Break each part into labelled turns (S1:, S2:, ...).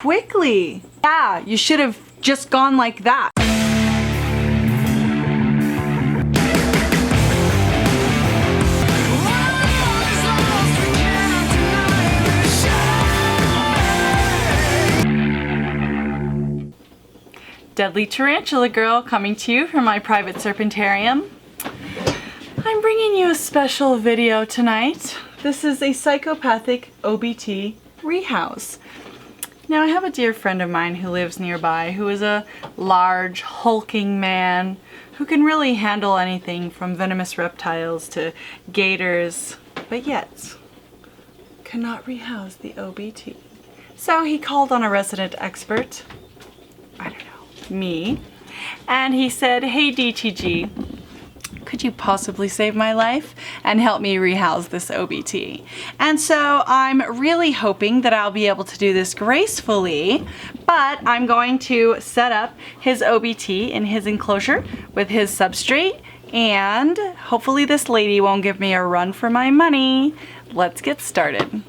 S1: quickly. Yeah, you should have just gone like that. Deadly Tarantula Girl coming to you from my private serpentarium. I'm bringing you a special video tonight. This is a psychopathic OBT rehouse. Now I have a dear friend of mine who lives nearby who is a large, hulking man who can really handle anything from venomous reptiles to gators, but yet cannot rehouse the OBT. So he called on a resident expert, I don't know, me, and he said, "Hey DTG, could you possibly save my life and help me rehouse this OBT?" And so I'm really hoping that I'll be able to do this gracefully, but I'm going to set up his OBT in his enclosure with his substrate, and hopefully this lady won't give me a run for my money. Let's get started.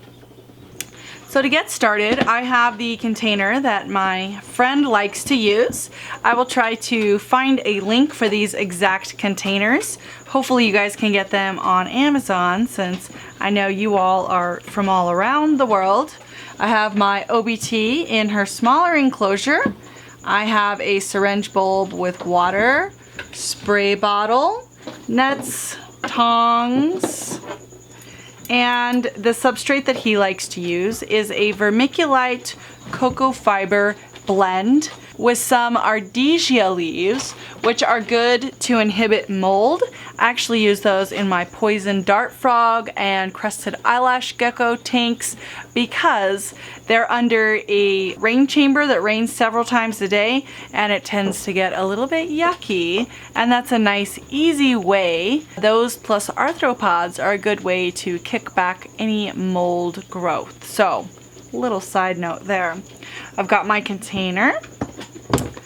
S1: So to get started, I have the container that my friend likes to use. I will try to find a link for these exact containers. Hopefully you guys can get them on Amazon, since I know you all are from all around the world. I have my OBT in her smaller enclosure. I have a syringe bulb with water, spray bottle, nets, tongs, and the substrate that he likes to use is a vermiculite cocoa fiber blend with some ardesia leaves, which are good to inhibit mold. I actually use those in my poison dart frog and crested eyelash gecko tanks because they're under a rain chamber that rains several times a day, and it tends to get a little bit yucky, and that's a nice easy way. Those plus arthropods are a good way to kick back any mold growth. So, little side note there. I've got my container.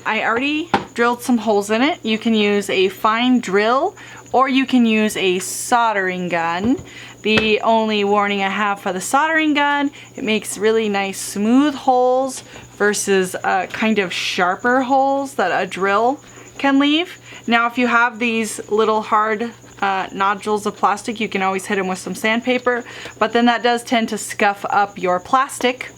S1: I already drilled some holes in it. You can use a fine drill or you can use a soldering gun. The only warning I have for the soldering gun, it makes really nice smooth holes versus kind of sharper holes that a drill can leave. Now if you have these little hard nodules of plastic, you can always hit them with some sandpaper, but then that does tend to scuff up your plastic.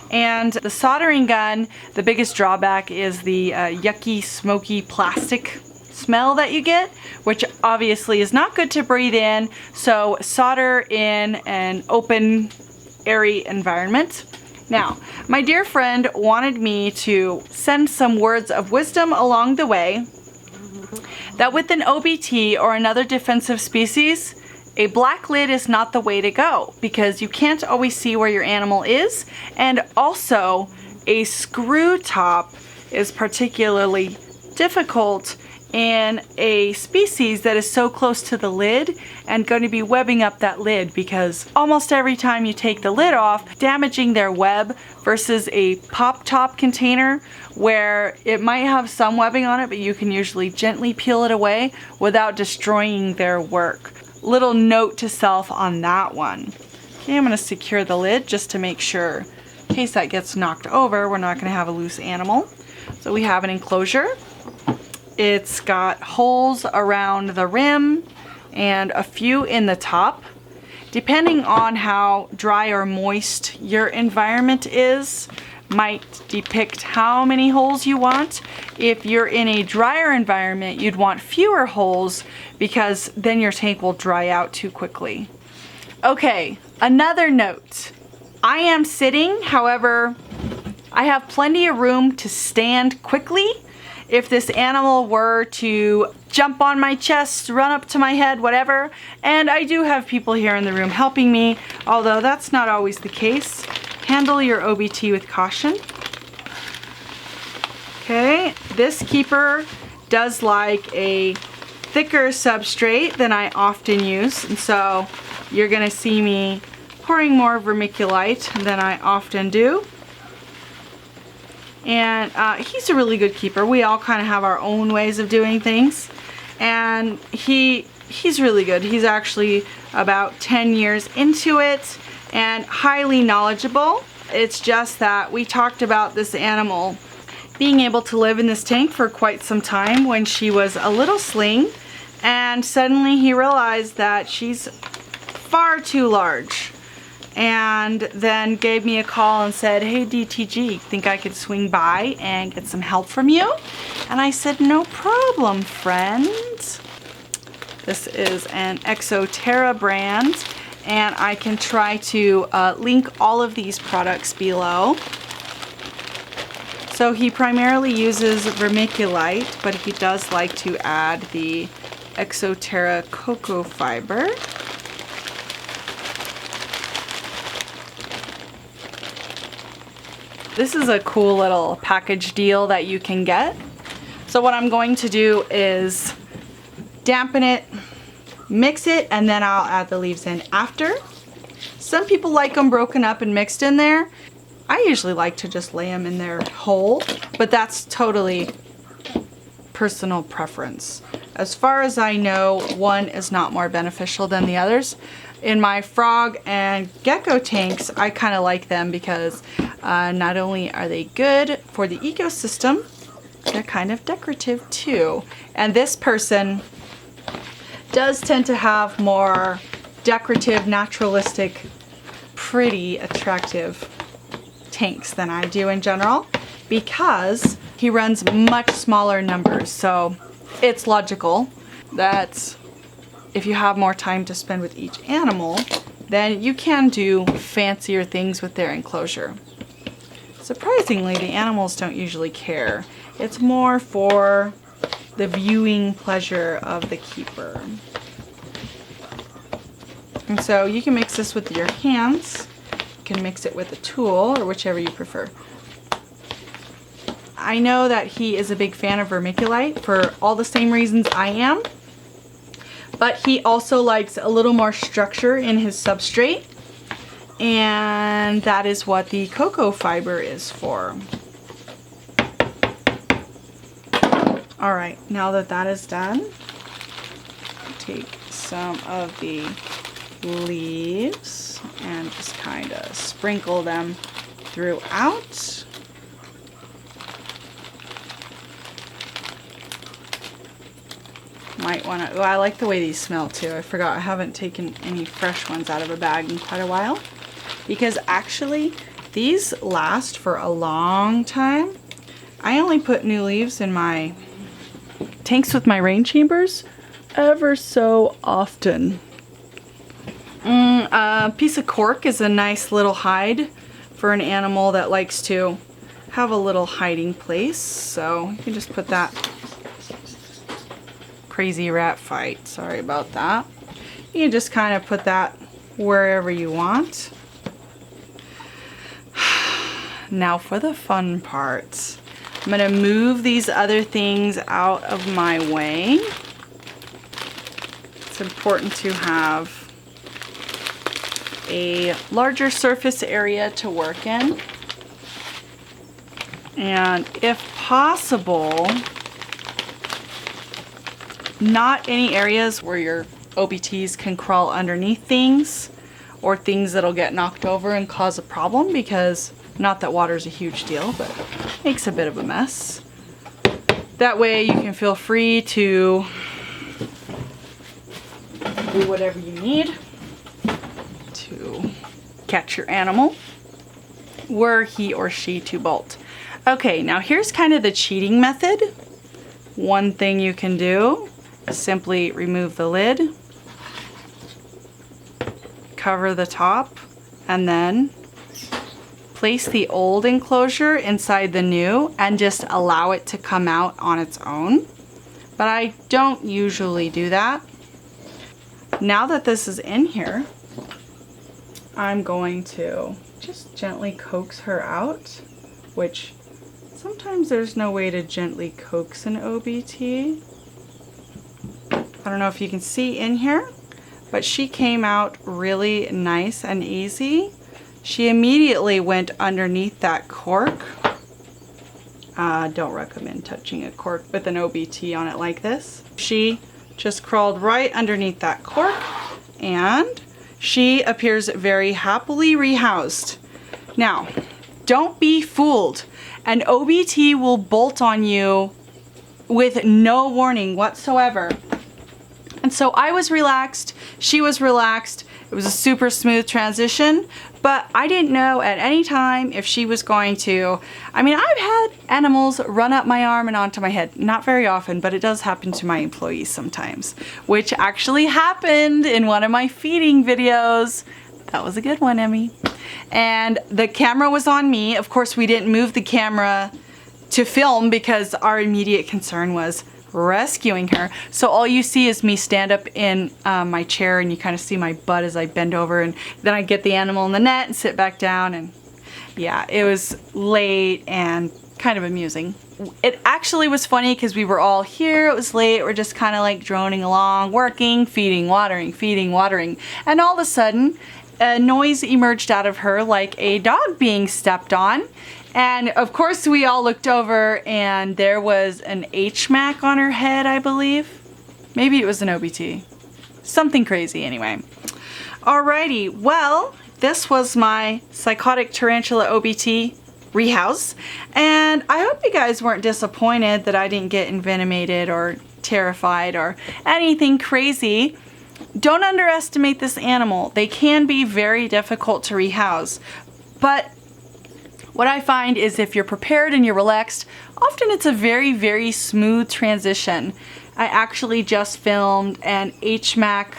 S1: And the soldering gun, the biggest drawback is the yucky, smoky plastic smell that you get, which obviously is not good to breathe in. So solder in an open, airy environment. Now, my dear friend wanted me to send some words of wisdom along the way that with an OBT or another defensive species, a black lid is not the way to go because you can't always see where your animal is, and also a screw top is particularly difficult in a species that is so close to the lid and going to be webbing up that lid, because almost every time you take the lid off, damaging their web, versus a pop top container where it might have some webbing on it, but you can usually gently peel it away without destroying their work. Little note to self on that one. Okay, I'm going to secure the lid just to make sure, in case that gets knocked over, we're not going to have a loose animal. So we have an enclosure. It's got holes around the rim and a few in the top. Depending on how dry or moist your environment is, might depict how many holes you want. If you're in a drier environment, you'd want fewer holes because then your tank will dry out too quickly. Okay, another note. I am sitting, however, I have plenty of room to stand quickly. If this animal were to jump on my chest, run up to my head, whatever, and I do have people here in the room helping me, although that's not always the case. Handle your OBT with caution. Okay, this keeper does like a thicker substrate than I often use, and so you're gonna see me pouring more vermiculite than I often do. And he's a really good keeper. We all kind of have our own ways of doing things, and he's really good. He's actually about 10 years into it and highly knowledgeable. It's just that we talked about this animal being able to live in this tank for quite some time when she was a little sling, and suddenly he realized that she's far too large, and then gave me a call and said, hey DTG, think I could swing by and get some help from you? And I said, no problem, friend. This is an Exoterra brand, and I can try to link all of these products below. So he primarily uses vermiculite, but he does like to add the Exoterra cocoa fiber. This is a cool little package deal that you can get. So what I'm going to do is dampen it, mix it, and then I'll add the leaves in after. Some people like them broken up and mixed in there. I usually like to just lay them in there whole, but that's totally personal preference. As far as I know, one is not more beneficial than the others. In my frog and gecko tanks, I kind of like them because not only are they good for the ecosystem, they're kind of decorative too. And this person does tend to have more decorative, naturalistic, pretty, attractive tanks than I do in general, because he runs much smaller numbers. So it's logical that if you have more time to spend with each animal, then you can do fancier things with their enclosure. Surprisingly, the animals don't usually care. It's more for the viewing pleasure of the keeper. And so you can mix this with your hands. You can mix it with a tool, or whichever you prefer. I know that he is a big fan of vermiculite for all the same reasons I am, but he also likes a little more structure in his substrate, and that is what the cocoa fiber is for. Alright, now that that is done, take some of the leaves and just kind of sprinkle them throughout. Might want to, oh, I like the way these smell too. I forgot I haven't taken any fresh ones out of a bag in quite a while, because actually these last for a long time. I only put new leaves in my tanks with my rain chambers ever so often. A piece of cork is a nice little hide for an animal that likes to have a little hiding place. So you can just put that. Crazy rat fight, sorry about that. You can just kind of put that wherever you want. Now for the fun part. I'm going to move these other things out of my way. It's important to have a larger surface area to work in. And if possible, not any areas where your OBTs can crawl underneath things or things that'll get knocked over and cause a problem, because not that water's a huge deal, but it makes a bit of a mess. That way you can feel free to do whatever you need to catch your animal were he or she to bolt. Okay, now here's kind of the cheating method. One thing you can do is simply remove the lid, cover the top, and then place the old enclosure inside the new and just allow it to come out on its own. But I don't usually do that. Now that this is in here, I'm going to just gently coax her out, which sometimes there's no way to gently coax an OBT. I don't know if you can see in here, but she came out really nice and easy. She immediately went underneath that cork. Don't recommend touching a cork with an OBT on it like this. She just crawled right underneath that cork, and she appears very happily rehoused. Now, don't be fooled. An OBT will bolt on you with no warning whatsoever. And so I was relaxed, she was relaxed. It was a super smooth transition, but I didn't know at any time if she was going to. I mean, I've had animals run up my arm and onto my head. Not very often, but it does happen to my employees sometimes, which actually happened in one of my feeding videos. That was a good one, Emmy. And the camera was on me. Of course, we didn't move the camera to film because our immediate concern was rescuing her. So all you see is me stand up in my chair, and you kind of see my butt as I bend over, and then I get the animal in the net and sit back down. And yeah, it was late and kind of amusing. It actually was funny because we were all here, it was late, we're just kind of like droning along, working, feeding, watering, and all of a sudden a noise emerged out of her like a dog being stepped on. And of course we all looked over, and there was an HMAC on her head, I believe. Maybe it was an OBT. Something crazy anyway. Alrighty, well, this was my psychotic tarantula OBT rehouse. And I hope you guys weren't disappointed that I didn't get envenomated or terrified or anything crazy. Don't underestimate this animal. They can be very difficult to rehouse. But what I find is if you're prepared and you're relaxed, often it's a very, very smooth transition. I actually just filmed an HMAC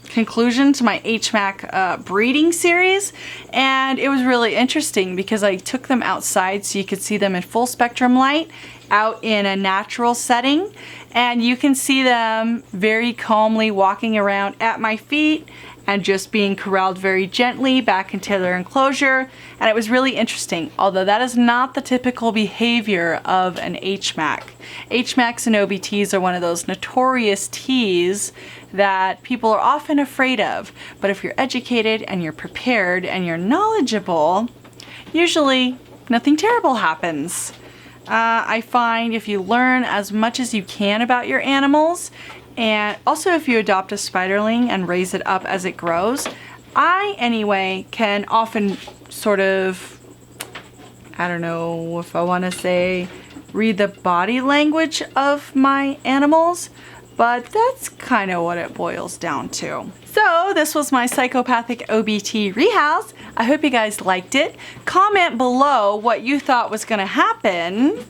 S1: conclusion to my HMAC breeding series, and it was really interesting because I took them outside so you could see them in full spectrum light out in a natural setting, and you can see them very calmly walking around at my feet and just being corralled very gently back into their enclosure. And it was really interesting, although that is not the typical behavior of an HMAC. HMACs and OBTs are one of those notorious Ts that people are often afraid of. But if you're educated and you're prepared and you're knowledgeable, usually nothing terrible happens. I find if you learn as much as you can about your animals, and also if you adopt a spiderling and raise it up as it grows, I anyway can often sort of, I don't know if I want to say read the body language of my animals, but that's kind of what it boils down to. So this was my psychopathic OBT rehouse. I hope you guys liked it. Comment below what you thought was going to happen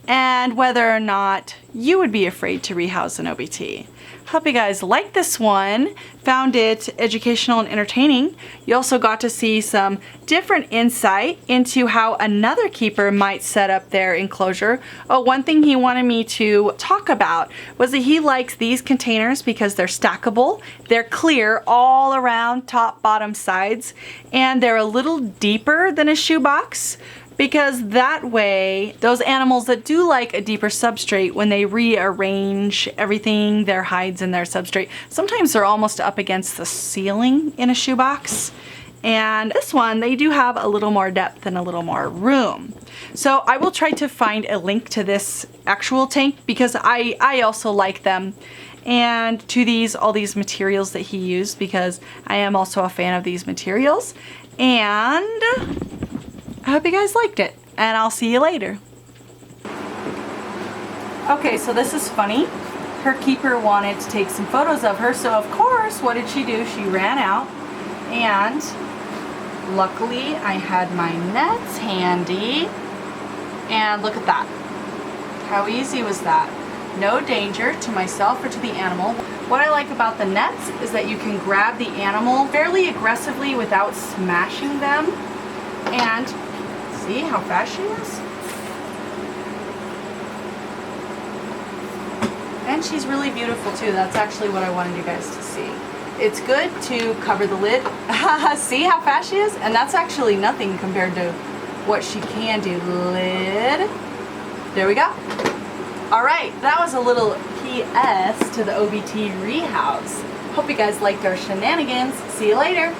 S1: and whether or not you would be afraid to rehouse an OBT. Hope you guys liked this one, found it educational and entertaining. You also got to see some different insight into how another keeper might set up their enclosure. Oh, one thing he wanted me to talk about was that he likes these containers because they're stackable, they're clear all around, top, bottom, sides, and they're a little deeper than a shoebox. Because that way, those animals that do like a deeper substrate, when they rearrange everything, their hides and their substrate, sometimes they're almost up against the ceiling in a shoebox. And this one, they do have a little more depth and a little more room. So I will try to find a link to this actual tank because I also like them. And to these, all these materials that he used, because I am also a fan of these materials. And I hope you guys liked it, and I'll see you later. Okay, so this is funny. Her keeper wanted to take some photos of her, so of course, what did she do? She ran out, and luckily I had my nets handy, and look at that. How easy was that? No danger to myself or to the animal. What I like about the nets is that you can grab the animal fairly aggressively without smashing them, and see how fast she is? And she's really beautiful too. That's actually what I wanted you guys to see. It's good to cover the lid. See how fast she is? And that's actually nothing compared to what she can do. Lid. There we go. All right, that was a little PS to the OBT rehouse. Hope you guys liked our shenanigans. See you later.